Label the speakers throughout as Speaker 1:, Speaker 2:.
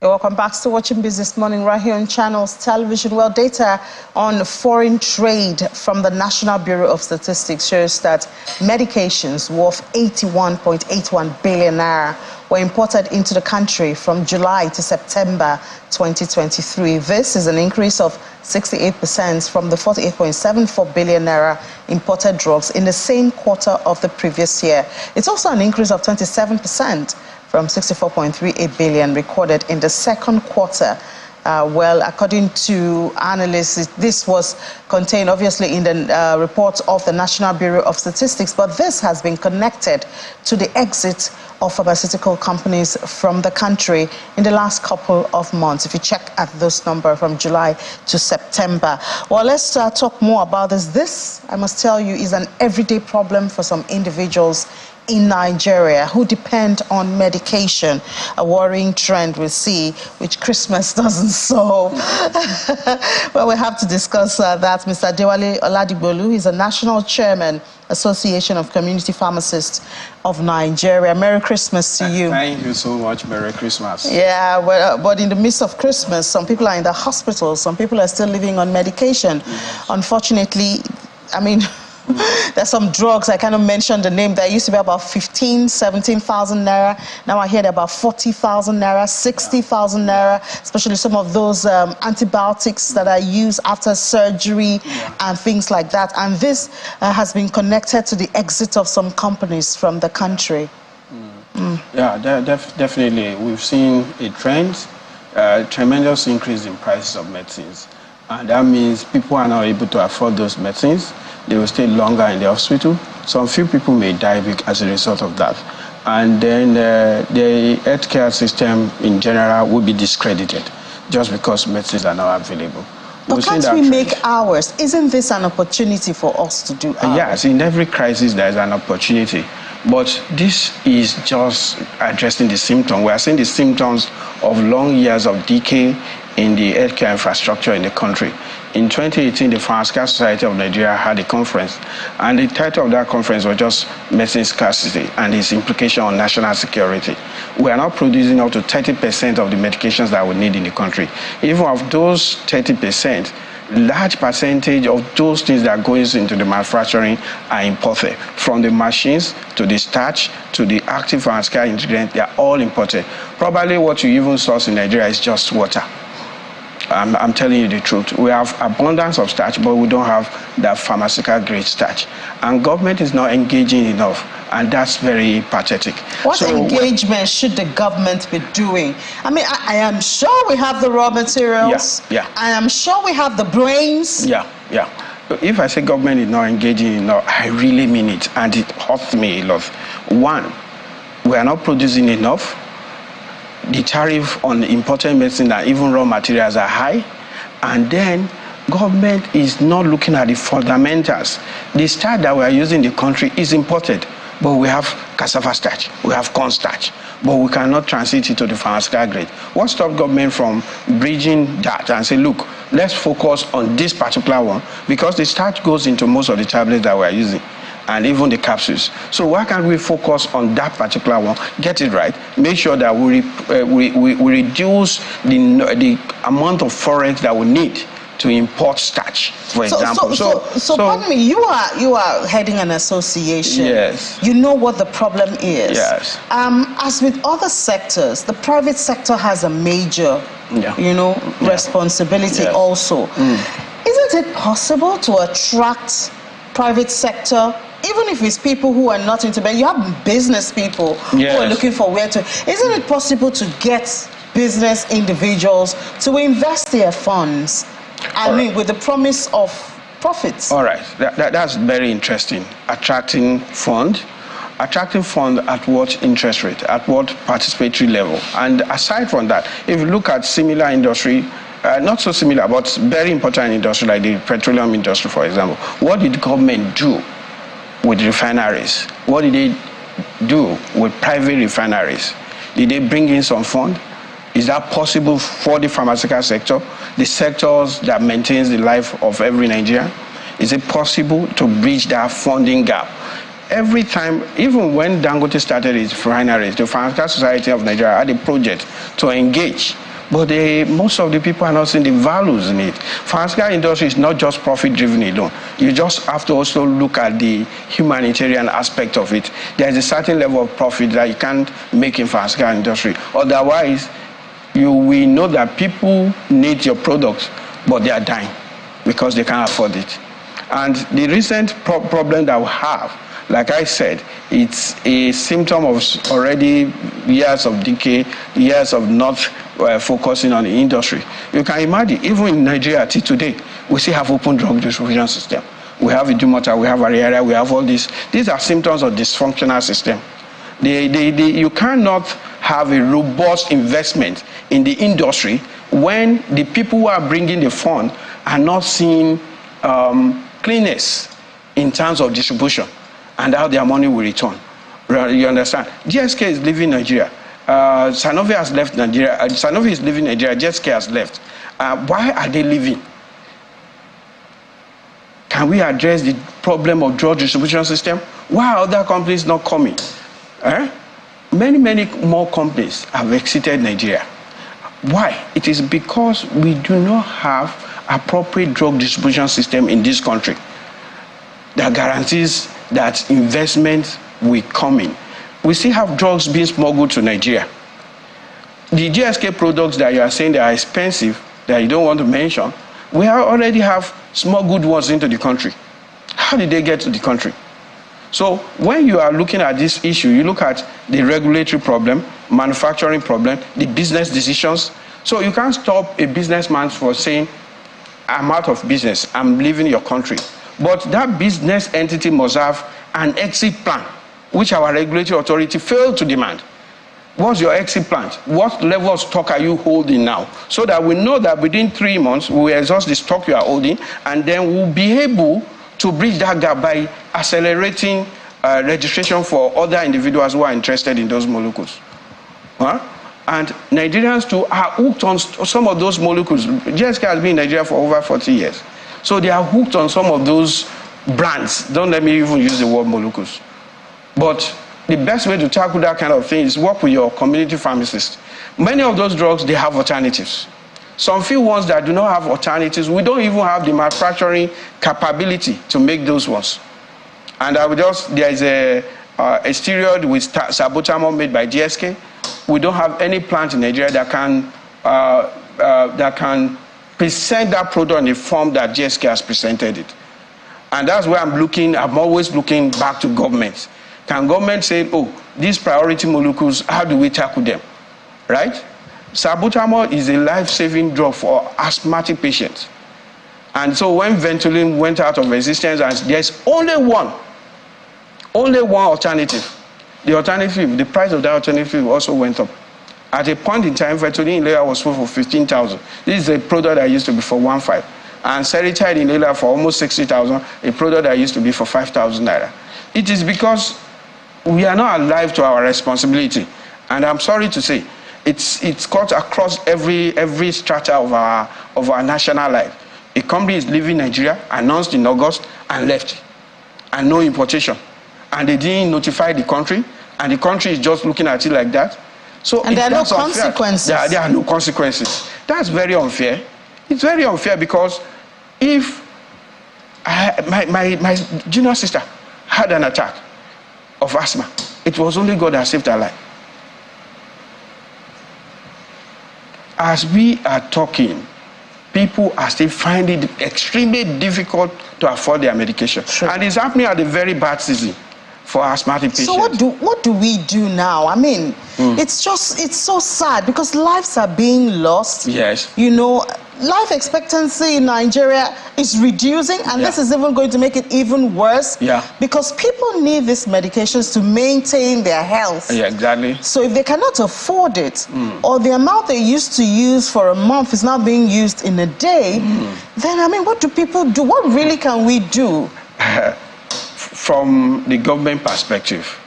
Speaker 1: Welcome back to Watching Business Morning right here on Channels Television. Well, data on foreign trade from the National Bureau of Statistics shows that medications worth 81.81 billion naira were imported into the country from July to September 2023. This is an increase of 68% from the 48.74 billion naira imported drugs in the same quarter of the previous year. It's also an increase of 27% from 64.38 billion recorded in the second quarter. Well, according to analysts, this was contained obviously in the report of the National Bureau of Statistics, but this has been connected to the exit of pharmaceutical companies from the country in the last couple of months, if you check at those numbers from July to September. Well, let's talk more about this. This, I must tell you, is an everyday problem for some individuals in Nigeria who depend on medication, a worrying trend we see, which Christmas doesn't solve. Well, we have to discuss that. Mr. Adewale Oladigbolu is a national chairman, Association of Community Pharmacists of Nigeria. Merry Christmas to you.
Speaker 2: Thank you so much. Merry Christmas.
Speaker 1: Yeah, well, but in the midst of Christmas, some people are in the hospital, some people are still living on medication. Yes. Unfortunately, I mean, there's some drugs, I kind of mentioned the name, that used to be about 15,000, 17,000 naira. Now I hear about 40,000 naira, 60,000 naira, especially some of those antibiotics that are used after surgery and things like that. And this has been connected to the exit of some companies from the country.
Speaker 2: Yeah, definitely. We've seen a trend, tremendous increase in prices of medicines. And that means people are not able to afford those medicines. They will stay longer in the hospital. Some few people may die as a result of that. And then the healthcare system in general will be discredited just because medicines are not available.
Speaker 1: But can't we make ours? Isn't this an opportunity for us to do ours?
Speaker 2: Yes, in every crisis there is an opportunity. But this is just addressing the symptom. We are seeing the symptoms of long years of decay in the healthcare infrastructure in the country. In 2018, the Pharmaceutical Society of Nigeria had a conference, and the title of that conference was just medicine scarcity and its implication on national security. We are not producing up to 30% of the medications that we need in the country. Even of those 30%, large percentage of those things that go into the manufacturing are imported. From the machines to the starch to the active pharmaceutical ingredient, they are all imported. Probably what you even source in Nigeria is just water. I'm telling you the truth. We have abundance of starch, but we don't have that pharmaceutical grade starch. And government is not engaging enough, and that's very pathetic.
Speaker 1: What engagement should the government be doing? I mean, I am sure we have the raw materials.
Speaker 2: Yeah.
Speaker 1: I am sure we have the brains.
Speaker 2: Yeah. If I say government is not engaging enough, I really mean it, and it hurts me a lot. One, we are not producing enough. The tariff on imported medicine and even raw materials are high, and then government is not looking at the fundamentals. The starch that we are using in the country is imported, but we have cassava starch, we have corn starch, but we cannot transit it to the pharmaceutical grade. What stops government from bridging that and say, look, let's focus on this particular one, because the starch goes into most of the tablets that we are using, and even the capsules. So why can't we focus on that particular one, get it right, make sure that we reduce the amount of forex that we need to import starch, for example.
Speaker 1: So pardon me, you are heading an association.
Speaker 2: Yes.
Speaker 1: You know what the problem is.
Speaker 2: Yes.
Speaker 1: As with other sectors, the private sector has a major, responsibility also. Isn't it possible to attract private sector? Even if it's people who are not into you have business people who are looking for where to. Isn't it possible to get business individuals to invest their funds? I mean, with the promise of profits.
Speaker 2: All right, that's very interesting. Attracting fund at what interest rate, at what participatory level. And aside from that, if you look at similar industry, not so similar, but very important industry like the petroleum industry, for example, what did government do with refineries? What did they do with private refineries? Did they bring in some fund? Is that possible for the pharmaceutical sector, the sectors that maintains the life of every Nigerian? Is it possible to bridge that funding gap? Every time, even when Dangote started its refineries, the Pharmaceutical Society of Nigeria had a project to engage but most of the people are not seeing the values in it. Pharmaceutical industry is not just profit-driven alone. You just have to also look at the humanitarian aspect of it. There is a certain level of profit that you can't make in pharmaceutical industry. Otherwise, you will know that people need your products, but they are dying because they can't afford it. And the recent problem that we have, like I said, it's a symptom of already years of decay, years of not focusing on the industry. You can imagine, even in Nigeria till today, we still have open drug distribution system. We have Idumota, we have Ariaria, we have all this. These are symptoms of dysfunctional system. You cannot have a robust investment in the industry when the people who are bringing the fund are not seeing cleanness in terms of distribution and how their money will return. You understand? GSK is leaving Nigeria. Sanofi has left Nigeria. Sanofi is leaving Nigeria. GSK has left. Why are they leaving? Can we address the problem of drug distribution system? Why are other companies not coming? Many more companies have exited Nigeria. Why? It is because we do not have appropriate drug distribution system in this country that guarantees that investment will come in. We still have drugs being smuggled to Nigeria. The GSK products that you are saying that are expensive, that you don't want to mention, we already have smuggled ones into the country. How did they get to the country? So when you are looking at this issue, you look at the regulatory problem, manufacturing problem, the business decisions. So you can't stop a businessman for saying, I'm out of business, I'm leaving your country. But that business entity must have an exit plan, which our regulatory authority failed to demand. What's your exit plan? What level of stock are you holding now? So that we know that within 3 months, we will exhaust the stock you are holding, and then we'll be able to bridge that gap by accelerating registration for other individuals who are interested in those molecules. And Nigerians too are hooked on some of those molecules. GSK has been in Nigeria for over 40 years. So they are hooked on some of those brands. Don't let me even use the word molecules. But the best way to tackle that kind of thing is work with your community pharmacist. Many of those drugs, they have alternatives. Some few ones that do not have alternatives, we don't even have the manufacturing capability to make those ones. And there is a steroid with salbutamol made by GSK. We don't have any plant in Nigeria that can present that product in the form that GSK has presented it. And that's where I'm always looking back to government. Can government say, oh, these priority molecules, how do we tackle them, right? Salbutamol is a life-saving drug for asthmatic patients. And so when Ventolin went out of existence, and there's only one alternative. The price of that alternative also went up. At a point in time, Ventolin inhaler was sold for 15,000. This is a product that used to be for 1.5. And Seretide inhaler for almost 60,000, a product that used to be for 5,000 naira. It is because we are not alive to our responsibility. And I'm sorry to say, it's cut across every strata of our national life. A company is leaving Nigeria, announced in August, and left. And no importation. And they didn't notify the country, and the country is just looking at it like that. So
Speaker 1: and there are no consequences.
Speaker 2: There are no consequences. That's very unfair. It's very unfair because if my junior sister had an attack of asthma, it was only God that saved her life. As we are talking, people are still finding it extremely difficult to afford their medication. Sure. And it's happening at a very bad season for asthmatic patients.
Speaker 1: So what do we do now? I mean, it's so sad because lives are being lost.
Speaker 2: Yes.
Speaker 1: You know, life expectancy in Nigeria is reducing, and this is even going to make it even worse. Yeah. Because people need these medications to maintain their health.
Speaker 2: Yeah, exactly.
Speaker 1: So if they cannot afford it, or the amount they used to use for a month is now being used in a day, then I mean, what do people do? What really can we do?
Speaker 2: From the government perspective,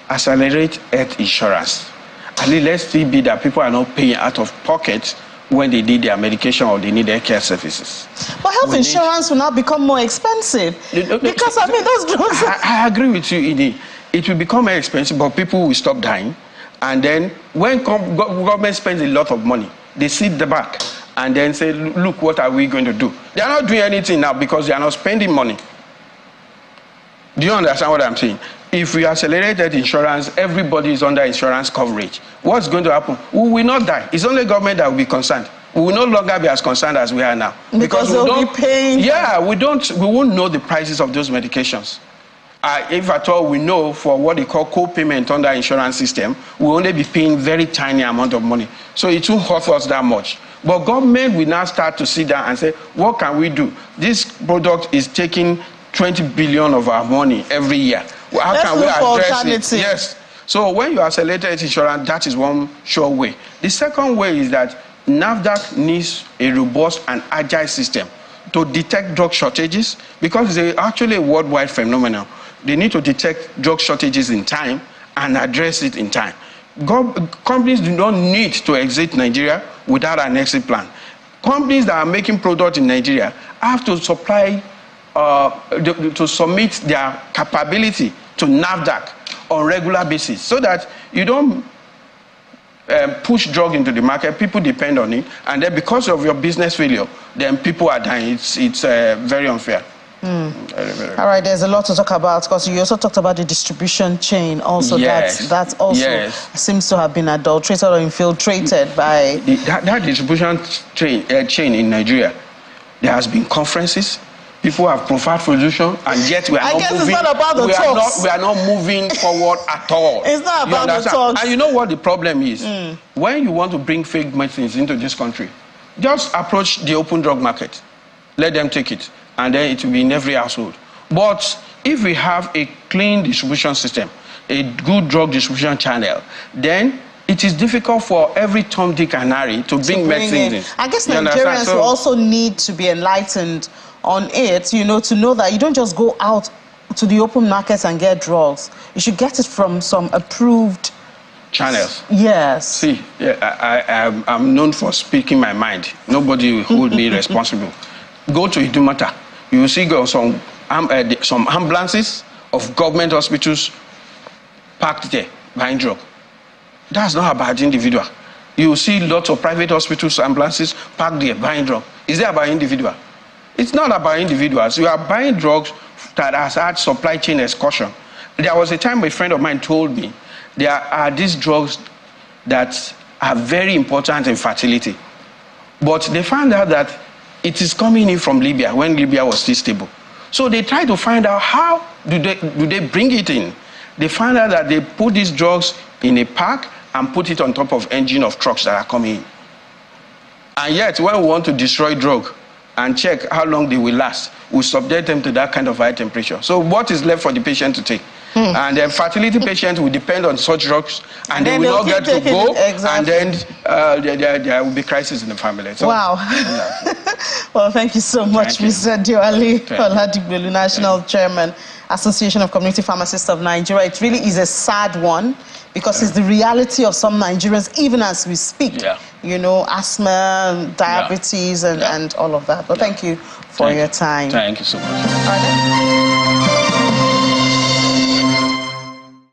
Speaker 2: accelerate health insurance. At least let's see be that people are not paying out of pocket when they need their medication or they need their care services.
Speaker 1: But health insurance will now become more expensive. Because, I mean, those drugs...
Speaker 2: I agree with you, Edie. It will become more expensive, but people will stop dying. And then when government spends a lot of money, they sit the back and then say, look, what are we going to do? They are not doing anything now because they are not spending money. Do you understand what I'm saying? If we accelerated insurance, everybody is under insurance coverage. What's going to happen? We will not die. It's only government that will be concerned. We will no longer be as concerned as we are now.
Speaker 1: Because they'll be paying.
Speaker 2: Yeah, we won't know the prices of those medications. If at all we know for what they call co-payment under insurance system, we'll only be paying very tiny amount of money. So it won't hurt us that much. But government will now start to sit down and say, what can we do? This product is taking 20 billion of our money every year. How can we address it? Yes. So when you accelerate insurance, that is one sure way. The second way is that NAFDAC needs a robust and agile system to detect drug shortages, because it's actually a worldwide phenomenon. They need to detect drug shortages in time and address it in time. Companies do not need to exit Nigeria without an exit plan. Companies that are making products in Nigeria have to supply, to submit their capability to NAFDAC on a regular basis, so that you don't push drug into the market, people depend on it, and then because of your business failure, then people are dying. It's very unfair.
Speaker 1: All right, there's a lot to talk about, because you also talked about the distribution chain also.
Speaker 2: Yes.
Speaker 1: That also seems to have been adulterated or infiltrated by...
Speaker 2: That distribution chain in Nigeria, there has been conferences, people have profiled solutions, and yet we are not moving.
Speaker 1: It's not about the talks.
Speaker 2: We are not moving forward at all.
Speaker 1: It's not about the talks.
Speaker 2: And you know what the problem is? When you want to bring fake medicines into this country, just approach the open drug market. Let them take it, and then it will be in every household. But if we have a clean distribution system, a good drug distribution channel, then it is difficult for every Tom, Dick, and Harry to bring medicines in.
Speaker 1: I guess Nigerians will also need to be enlightened on it, you know, to know that you don't just go out to the open markets and get drugs. You should get it from some approved
Speaker 2: channels.
Speaker 1: Yes.
Speaker 2: See, I'm known for speaking my mind. Nobody will hold me responsible. Go to Idumota. You will see some ambulances of government hospitals parked there buying drug. That's not about individual. You will see lots of private hospitals, ambulances parked there buying drug. Is it about individual? It's not about individuals. You are buying drugs that has had supply chain excursion. There was a time a friend of mine told me there are these drugs that are very important in fertility. But they found out that it is coming in from Libya when Libya was still stable. So they tried to find out how do they bring it in. They found out that they put these drugs in a pack and put it on top of engine of trucks that are coming in. And yet, when we want to destroy drug and check how long they will last, we subject them to that kind of high temperature. So what is left for the patient to take? And then fertility patients will depend on such drugs, and they will not get to go, and then there will be crisis in the family. So,
Speaker 1: wow. Well, thank you so much, Mr. Diwali Oladigbolu, National Chairman, Association of Community Pharmacists of Nigeria. It really is a sad one, because it's the reality of some Nigerians, even as we speak. You know, asthma, diabetes, and all of that. But thank you for your time.
Speaker 2: Thank you so much.
Speaker 1: All right.